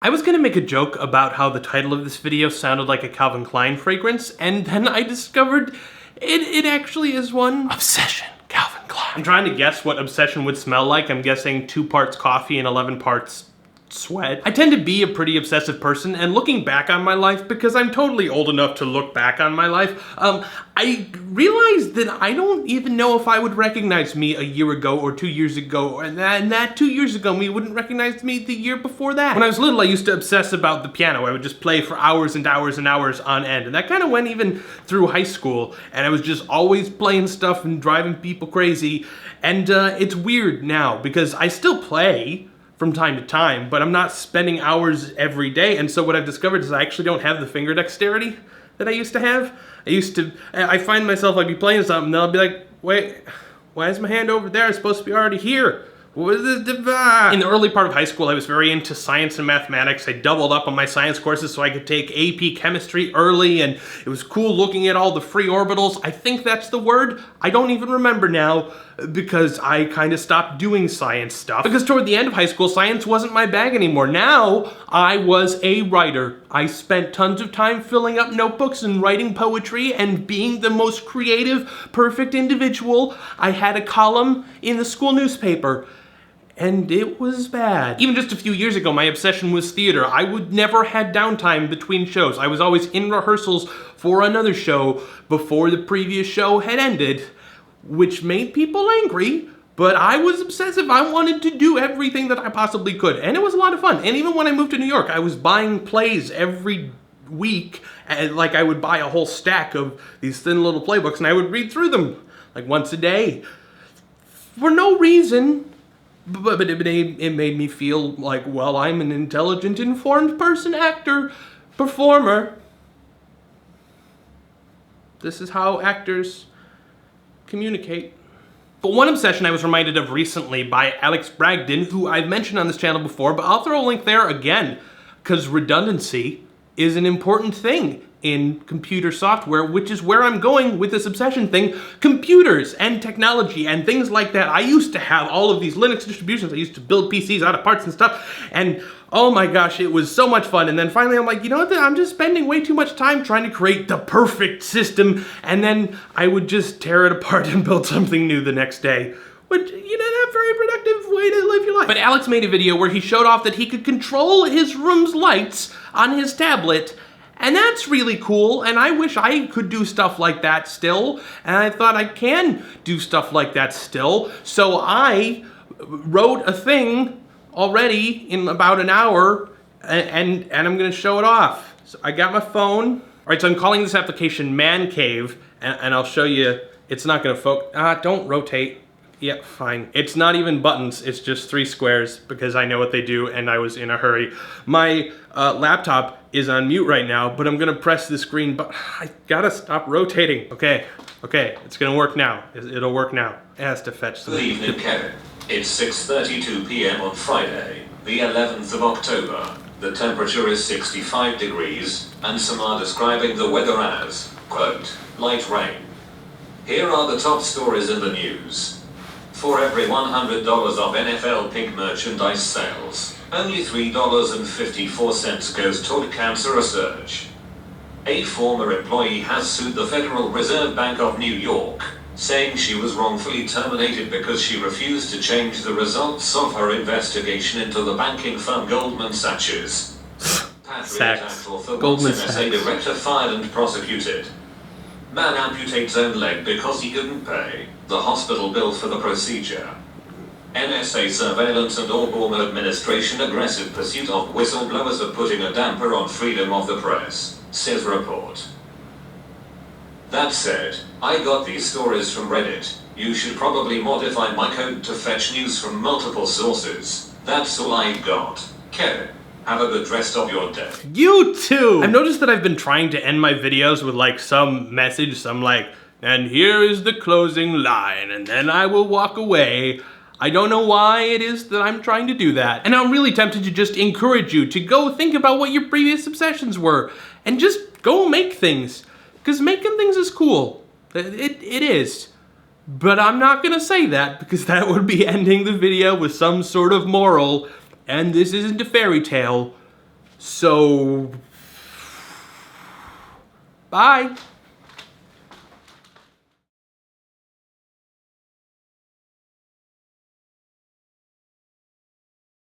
I was gonna make a joke about how the title of this video sounded like a Calvin Klein fragrance, and then I discovered it actually is one. Obsession, Calvin Klein. I'm trying to guess what Obsession would smell like. I'm guessing 2 parts coffee and 11 parts sweat. I tend to be a pretty obsessive person, and looking back on my life, because I'm totally old enough to look back on my life, I realized that I don't even know if I would recognize me a year ago or 2 years ago, and that 2 years ago me wouldn't recognize me the year before that. When I was little, I used to obsess about the piano. I would just play for hours and hours and hours on end, and that kind of went even through high school, and I was just always playing stuff and driving people crazy, and it's weird now, because I still play from time to time, but I'm not spending hours every day, and so what I've discovered is I actually don't have the finger dexterity that I used to have. I find myself, I'd be playing something, and then I'll be like, wait, why is my hand over there? It's supposed to be already here. What is this? In the early part of high school, I was very into science and mathematics. I doubled up on my science courses so I could take AP chemistry early, and it was cool looking at all the free orbitals. I think that's the word. I don't even remember now, because I kind of stopped doing science stuff. Because toward the end of high school, science wasn't my bag anymore. Now, I was a writer. I spent tons of time filling up notebooks and writing poetry and being the most creative, perfect individual. I had a column in the school newspaper, and it was bad. Even just a few years ago, my obsession was theater. I would never had downtime between shows. I was always in rehearsals for another show before the previous show had ended, which made people angry, but I was obsessive. I wanted to do everything that I possibly could, and it was a lot of fun. And even when I moved to New York, I was buying plays every week, and like I would buy a whole stack of these thin little playbooks, and I would read through them like once a day for no reason. But it made me feel like, well, I'm an intelligent, informed person, actor, performer. This is how actors communicate. But one obsession I was reminded of recently by Alex Bragdon, who I've mentioned on this channel before, but I'll throw a link there again, because redundancy is an important thing in computer software, which is where I'm going with this obsession thing. Computers and technology and things like that. I used to have all of these Linux distributions. I used to build PCs out of parts and stuff, and oh my gosh, it was so much fun. And then finally I'm like, you know what, I'm just spending way too much time trying to create the perfect system, and then I would just tear it apart and build something new the next day. Which, you know, not a very productive way to live your life. But Alex made a video where he showed off that he could control his room's lights on his tablet, and that's really cool, and I wish I could do stuff like that still, and I thought I can do stuff like that still, so I wrote a thing already in about an hour, and I'm gonna show it off. So I got my phone. All right, so I'm calling this application Man Cave, and I'll show you. It's not gonna focus. Don't rotate. Yeah, fine. It's not even buttons, it's just 3 squares, because I know what they do and I was in a hurry. My laptop is on mute right now, but I'm gonna press this green button. I gotta stop rotating. Okay, it's gonna work now. It'll work now. It has to fetch Good evening, Kevin. It's 6:32 p.m. on Friday, the 11th of October. The temperature is 65 degrees, and some are describing the weather as, quote, light rain. Here are the top stories in the news. For every $100 of NFL pink merchandise sales, only $3.54 goes toward cancer research. A former employee has sued the Federal Reserve Bank of New York, saying she was wrongfully terminated because she refused to change the results of her investigation into the banking firm Goldman Sachs. Patriot Act author Goldman NSA Sachs. director fired and prosecuted. Man amputates own leg because he couldn't pay the hospital bill for the procedure. NSA surveillance and Obama administration aggressive pursuit of whistleblowers are putting a damper on freedom of the press, says report. That said, I got these stories from Reddit. You should probably modify my code to fetch news from multiple sources. That's all I got. Kevin, have a good rest of your day. You too! I've noticed that I've been trying to end my videos with like some message, some like, and here is the closing line, and then I will walk away. I don't know why it is that I'm trying to do that. And I'm really tempted to just encourage you to go think about what your previous obsessions were, and just go make things. Because making things is cool. It is. But I'm not gonna say that, because that would be ending the video with some sort of moral, and this isn't a fairy tale. So, bye.